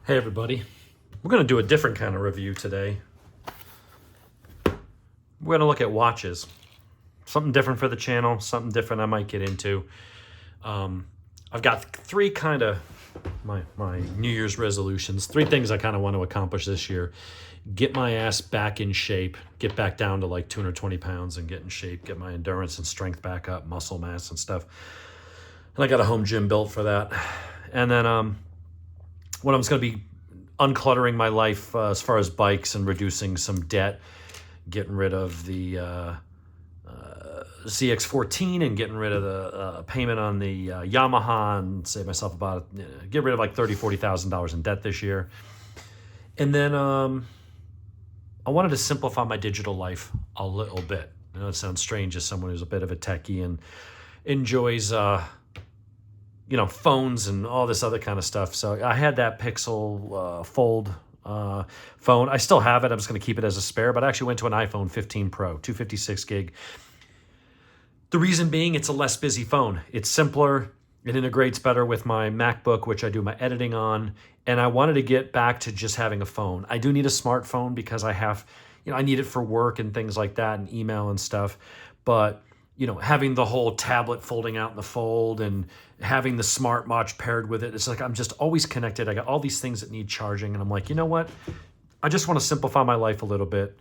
Hey everybody, we're going to do a different kind of review today. We're going to look at watches. Something different for the channel, something different I might get into. I've got three kind of my New Year's resolutions, three things I kind of want to accomplish this year. Get my ass back in shape, get back down to like 220 pounds and get in shape, get my endurance and strength back up, muscle mass and stuff. And I got a home gym built for that. And then what I'm going to be uncluttering my life as far as bikes and reducing some debt, getting rid of the CX-14 and getting rid of the payment on the Yamaha and save myself about, get rid of like $30,000-$40,000 in debt this year. And then I wanted to simplify my digital life a little bit. I know it sounds strange as someone who's a bit of a techie and enjoys phones and all this other kind of stuff. So I had that Pixel Fold phone. I still have it. I'm just going to keep it as a spare, but I actually went to an iPhone 15 Pro, 256 gig. The reason being, it's a less busy phone. It's simpler. It integrates better with my MacBook, which I do my editing on. And I wanted to get back to just having a phone. I do need a smartphone because I have, I need it for work and things like that and email and stuff. But having the whole tablet folding out in the fold and having the smartwatch paired with it, it's like I'm just always connected. I got all these things that need charging, and I'm like, you know what? I just want to simplify my life a little bit.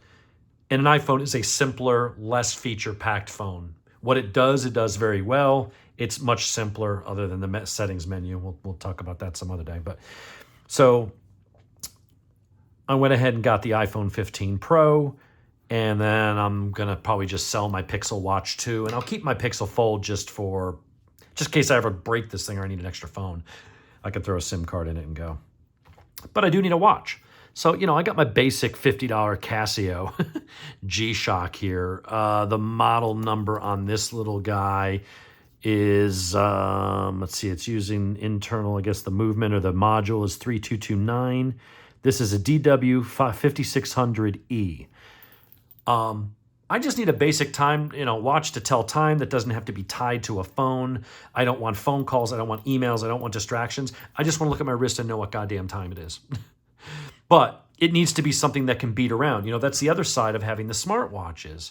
And an iPhone is a simpler, less feature-packed phone. What it does very well. It's much simpler other than the settings menu. We'll talk about that some other day. But so I went ahead and got the iPhone 15 Pro. And then I'm going to probably just sell my Pixel Watch 2. And I'll keep my Pixel Fold just in case I ever break this thing or I need an extra phone. I can throw a SIM card in it and go. But I do need a watch. So, I got my basic $50 Casio G Shock here. The model number on this little guy is, let's see, it's using internal, I guess the movement or the module is 3229. This is a DAB2600E. I just need a basic time, watch to tell time that doesn't have to be tied to a phone. I don't want phone calls. I don't want emails. I don't want distractions. I just want to look at my wrist and know what goddamn time it is. But it needs to be something that can beat around. That's the other side of having the smartwatches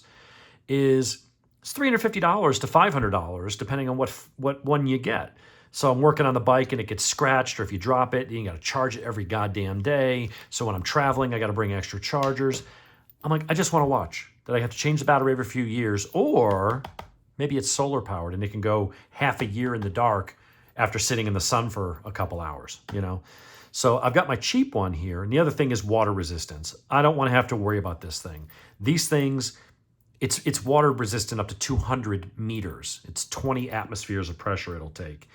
is it's $350 to $500, depending on what one you get. So I'm working on the bike and it gets scratched, or if you drop it, you got to charge it every goddamn day. So when I'm traveling, I got to bring extra chargers. I'm like, I just want to watch that I have to change the battery every few years, or maybe it's solar powered and it can go half a year in the dark after sitting in the sun for a couple hours, So I've got my cheap one here. And the other thing is water resistance. I don't want to have to worry about this thing. These things, it's water resistant up to 200 meters. It's 20 atmospheres of pressure it'll take.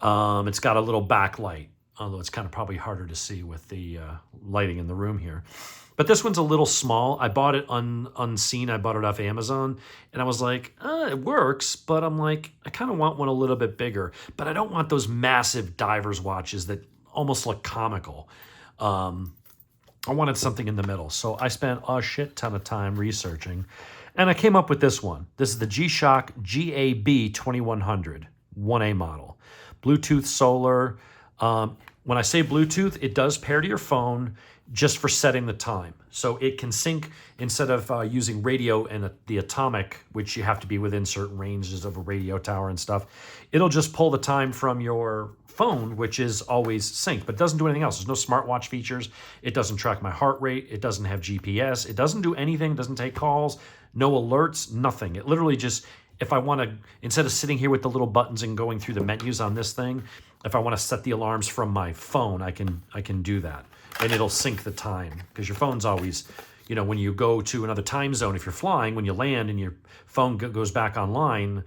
It's got a little backlight, although it's kind of probably harder to see with the lighting in the room here. But this one's a little small. I bought it unseen. I bought it off Amazon. And I was like, it works. But I'm like, I kind of want one a little bit bigger. But I don't want those massive diver's watches that almost look comical. I wanted something in the middle. So I spent a shit ton of time researching. And I came up with this one. This is the G Shock DAB2100, 1A model. Bluetooth solar. When I say Bluetooth, it does pair to your phone just for setting the time. So it can sync instead of using radio and the atomic, which you have to be within certain ranges of a radio tower and stuff. It'll just pull the time from your phone, which is always synced, but it doesn't do anything else. There's no smartwatch features. It doesn't track my heart rate. It doesn't have GPS. It doesn't do anything. It doesn't take calls, no alerts, nothing. It literally just, if I want to, instead of sitting here with the little buttons and going through the menus on this thing, if I want to set the alarms from my phone, I can do that. And it'll sync the time because your phone's always, when you go to another time zone, if you're flying, when you land and your phone goes back online,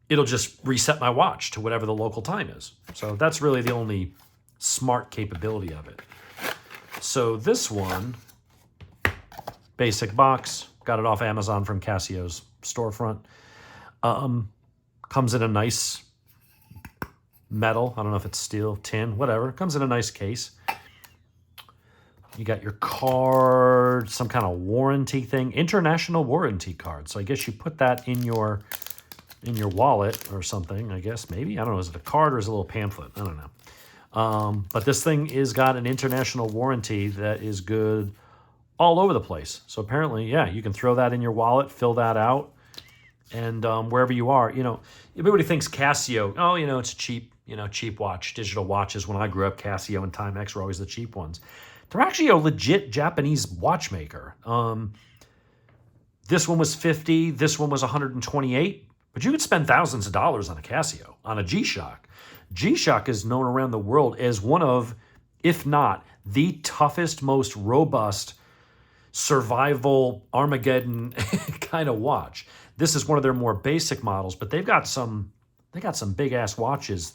it'll just reset my watch to whatever the local time is. So that's really the only smart capability of it. So this one, basic box, got it off Amazon from Casio's storefront. Comes in a nice metal. I don't know if it's steel, tin, whatever. Comes in a nice case. You got your card, some kind of warranty thing, international warranty card. So I guess you put that in your wallet or something, I guess, maybe. I don't know, is it a card or is it a little pamphlet? I don't know. But this thing is got an international warranty that is good all over the place. So apparently, yeah, you can throw that in your wallet, fill that out, and wherever you are, everybody thinks Casio, oh, it's a cheap, cheap watch. Digital watches, when I grew up, Casio and Timex were always the cheap ones. They're actually a legit Japanese watchmaker. This one was 50, this one was 128, but you could spend thousands of dollars on a Casio, on a G Shock. G Shock is known around the world as one of, if not the toughest, most robust survival Armageddon kind of watch. This is one of their more basic models, but they got some big ass watches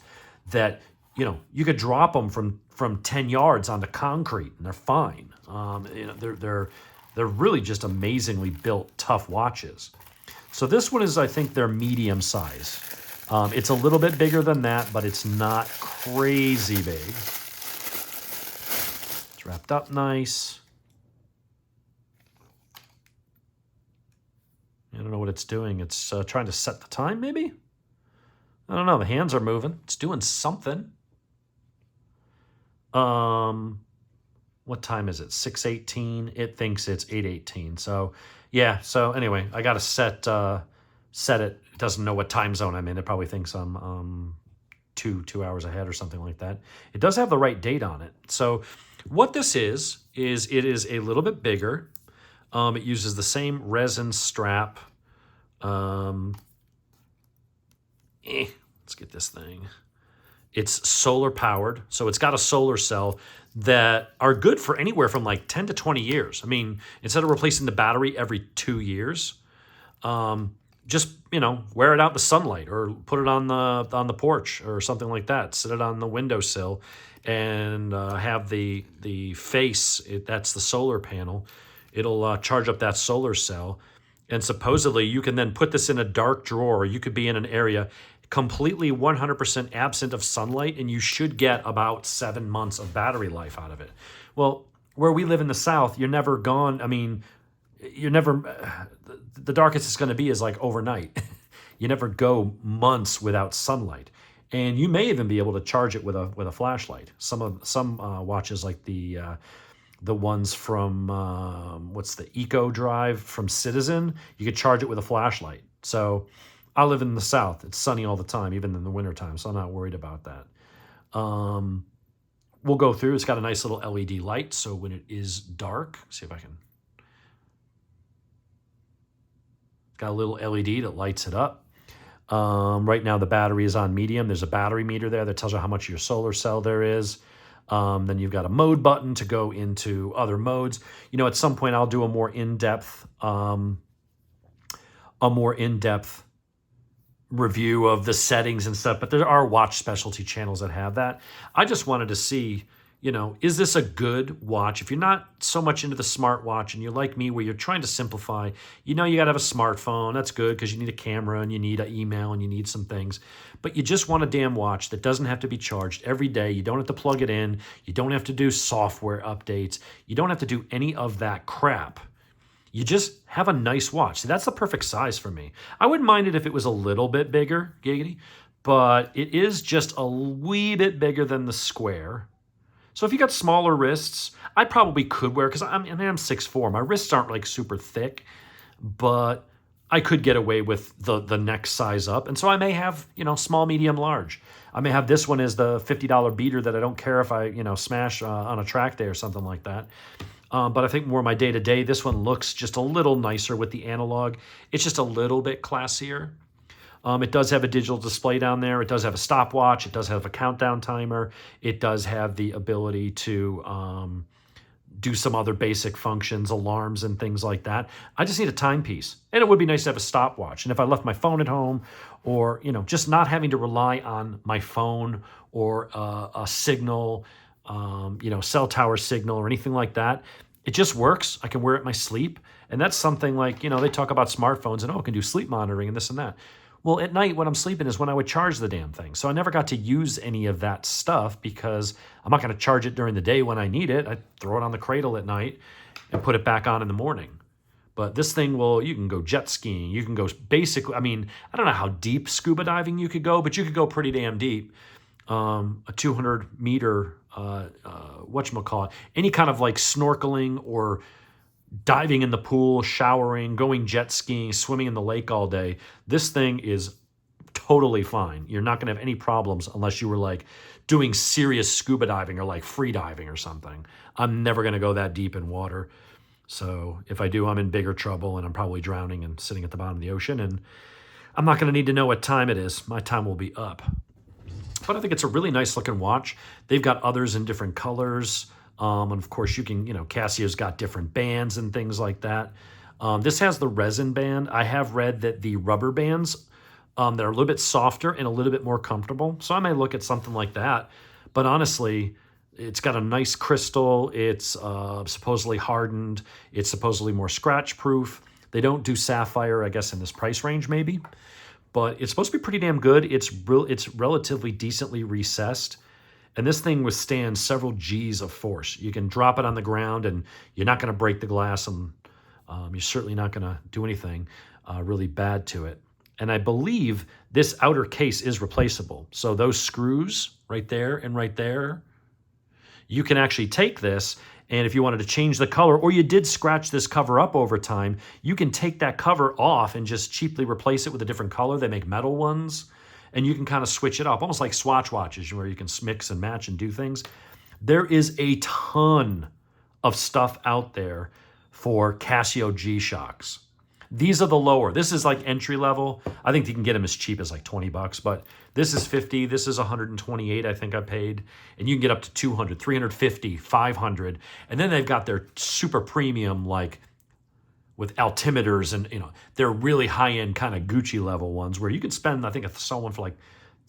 that you could drop them from 10 yards onto concrete and they're fine. They're really just amazingly built, tough watches. So this one is, I think, their medium size. It's a little bit bigger than that, but it's not crazy big. It's wrapped up nice. I don't know what it's doing. It's trying to set the time, maybe? I don't know. The hands are moving. It's doing something. What time is it? 6:18. It thinks it's 8:18. So, yeah. So anyway, I got to set it. It doesn't know what time zone I'm in. It probably thinks I'm 2 hours ahead or something like that. It does have the right date on it. So what this is it is a little bit bigger. It uses the same resin strap. Let's get this thing. It's solar powered, so it's got a solar cell that are good for anywhere from like 10 to 20 years. I mean, instead of replacing the battery every 2 years, just wear it out in the sunlight or put it on the porch or something like that. Sit it on the windowsill and have the face. That's the solar panel. It'll charge up that solar cell, and supposedly you can then put this in a dark drawer. You could be in an area completely 100% absent of sunlight, and you should get about 7 months of battery life out of it. Well, where we live in the South, you're never gone. I mean, you're never, the darkest it's going to be is like overnight. You never go months without sunlight. And you may even be able to charge it with a flashlight. Some watches, like the ones from, what's the Eco Drive from Citizen, you could charge it with a flashlight. So I live in the South. It's sunny all the time, even in the wintertime, so I'm not worried about that. We'll go through. It's got a nice little LED light, so when it is dark, see if I can. It's got a little LED that lights it up. Right now the battery is on medium. There's a battery meter there that tells you how much of your solar cell there is. Then you've got a mode button to go into other modes. At some point I'll do a more in-depth review of the settings and stuff, but there are watch specialty channels that have that. I just wanted to see, is this a good watch? If you're not so much into the smartwatch and you're like me where you're trying to simplify, you got to have a smartphone. That's good because you need a camera and you need an email and you need some things. But you just want a damn watch that doesn't have to be charged every day. You don't have to plug it in. You don't have to do software updates. You don't have to do any of that crap. You just have a nice watch. See, that's the perfect size for me. I wouldn't mind it if it was a little bit bigger, giggity, but it is just a wee bit bigger than the square. So if you got smaller wrists, I probably could wear, because I'm 6'4". My wrists aren't like super thick, but I could get away with the next size up. And so I may have, small, medium, large. I may have this one as the $50 beater that I don't care if I, smash on a track day or something like that. But I think more my day-to-day, this one looks just a little nicer with the analog. It's just a little bit classier. It does have a digital display down there. It does have a stopwatch. It does have a countdown timer. It does have the ability to do some other basic functions, alarms and things like that. I just need a timepiece. And it would be nice to have a stopwatch. And if I left my phone at home, or just not having to rely on my phone or a signal, cell tower signal or anything like that, it just works. I can wear it in my sleep. And that's something like, they talk about smartphones and, it can do sleep monitoring and this and that. Well, at night when I'm sleeping is when I would charge the damn thing. So I never got to use any of that stuff because I'm not going to charge it during the day when I need it. I throw it on the cradle at night and put it back on in the morning. But this thing you can go jet skiing. You can go basically, I don't know how deep scuba diving you could go, but you could go pretty damn deep. a 200-meter, whatchamacallit, any kind of like snorkeling or diving in the pool, showering, going jet skiing, swimming in the lake all day, this thing is totally fine. You're not going to have any problems unless you were like doing serious scuba diving or like free diving or something. I'm never going to go that deep in water. So if I do, I'm in bigger trouble and I'm probably drowning and sitting at the bottom of the ocean. And I'm not going to need to know what time it is. My time will be up. But I think it's a really nice looking watch. They've got others in different colors. And of course you can, Casio's got different bands and things like that. This has the resin band. I have read that the rubber bands that are a little bit softer and a little bit more comfortable. So I may look at something like that. But honestly, it's got a nice crystal. It's supposedly hardened. It's supposedly more scratch proof. They don't do sapphire, I guess, in this price range maybe. But it's supposed to be pretty damn good. It's relatively decently recessed. And this thing withstands several G's of force. You can drop it on the ground and you're not going to break the glass, and you're certainly not going to do anything really bad to it. And I believe this outer case is replaceable. So those screws right there and right there, you can actually take this, and if you wanted to change the color, or you did scratch this cover up over time, you can take that cover off and just cheaply replace it with a different color. They make metal ones, and you can kind of switch it up, almost like Swatch watches where you can mix and match and do things. There is a ton of stuff out there for Casio G Shocks. These are the lower. This is like entry level. I think you can get them as cheap as like 20 bucks, but this is 50. This is 128, I think I paid. And you can get up to 200, 350, 500. And then they've got their super premium, like with altimeters and, they're really high-end kind of Gucci level ones where you could spend, I think I saw one for like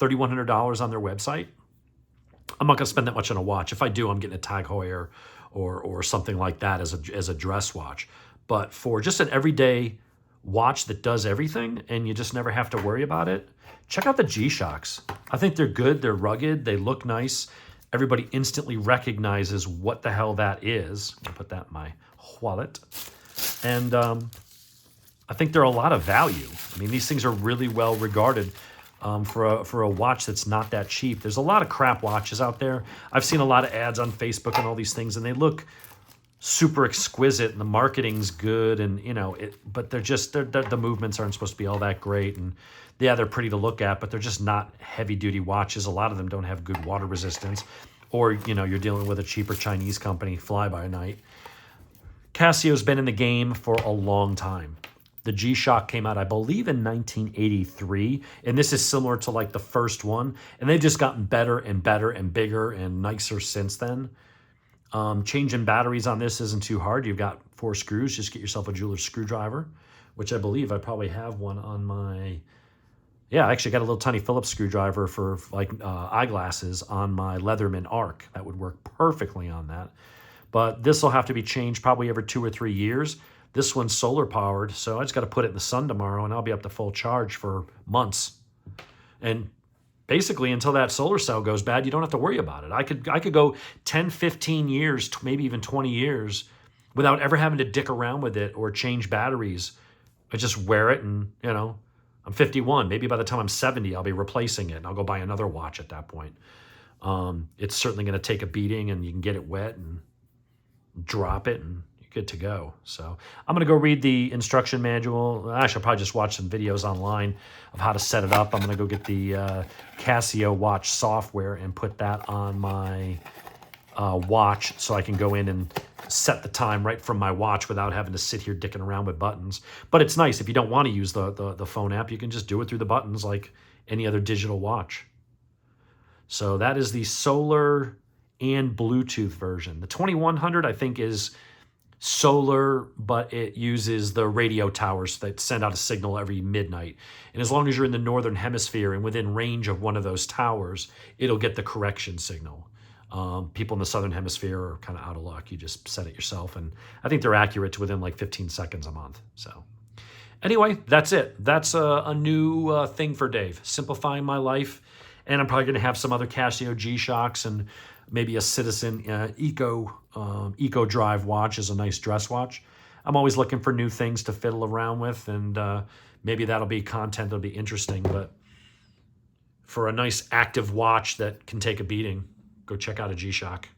$3,100 on their website. I'm not going to spend that much on a watch. If I do, I'm getting a Tag Heuer or something like that as a dress watch. But for just an everyday watch that does everything and you just never have to worry about it, check out the G Shocks. I think they're good. They're rugged. They look nice. Everybody instantly recognizes what the hell that is. I'll put that in my wallet. And I think they're a lot of value. I mean, these things are really well regarded for a watch that's not that cheap. There's a lot of crap watches out there. I've seen a lot of ads on Facebook and all these things, and they look super exquisite, and the marketing's good, and but the movements aren't supposed to be all that great, and yeah, they're pretty to look at, but they're just not heavy-duty watches. A lot of them don't have good water resistance, or you're dealing with a cheaper Chinese company, fly-by-night. Casio's been in the game for a long time. The G Shock came out, I believe, in 1983, and this is similar to like the first one, and they've just gotten better and better and bigger and nicer since then. Changing batteries on this isn't too hard. You've got 4 screws. Just get yourself a jeweler's screwdriver, which I believe I probably have one on my... Yeah, I actually got a little tiny Phillips screwdriver for like eyeglasses on my Leatherman Arc. That would work perfectly on that. But this will have to be changed probably every 2 or 3 years. This one's solar powered, so I just got to put it in the sun tomorrow, and I'll be up to full charge for months. And basically, until that solar cell goes bad, you don't have to worry about it. I could go 10, 15 years, maybe even 20 years without ever having to dick around with it or change batteries. I just wear it, and, I'm 51. Maybe by the time I'm 70, I'll be replacing it, and I'll go buy another watch at that point. It's certainly going to take a beating, and you can get it wet and drop it, and you're good to go. So I'm going to go read the instruction manual. I should probably just watch some videos online of how to set it up. I'm going to go get the Casio watch software and put that on my watch so I can go in and set the time right from my watch without having to sit here dicking around with buttons. But it's nice if you don't want to use the phone app, you can just do it through the buttons like any other digital watch. So that is the solar and Bluetooth version. The 2100, I think, is solar, but it uses the radio towers that send out a signal every midnight. And as long as you're in the northern hemisphere and within range of one of those towers, it'll get the correction signal. People in the southern hemisphere are kind of out of luck. You just set it yourself, and I think they're accurate to within like 15 seconds a month. So anyway, that's it. That's a new thing for Dave, simplifying my life. And I'm probably going to have some other Casio G Shocks and maybe a Citizen Eco Drive watch is a nice dress watch. I'm always looking for new things to fiddle around with, and maybe that'll be content that'll be interesting. But for a nice active watch that can take a beating, go check out a G Shock.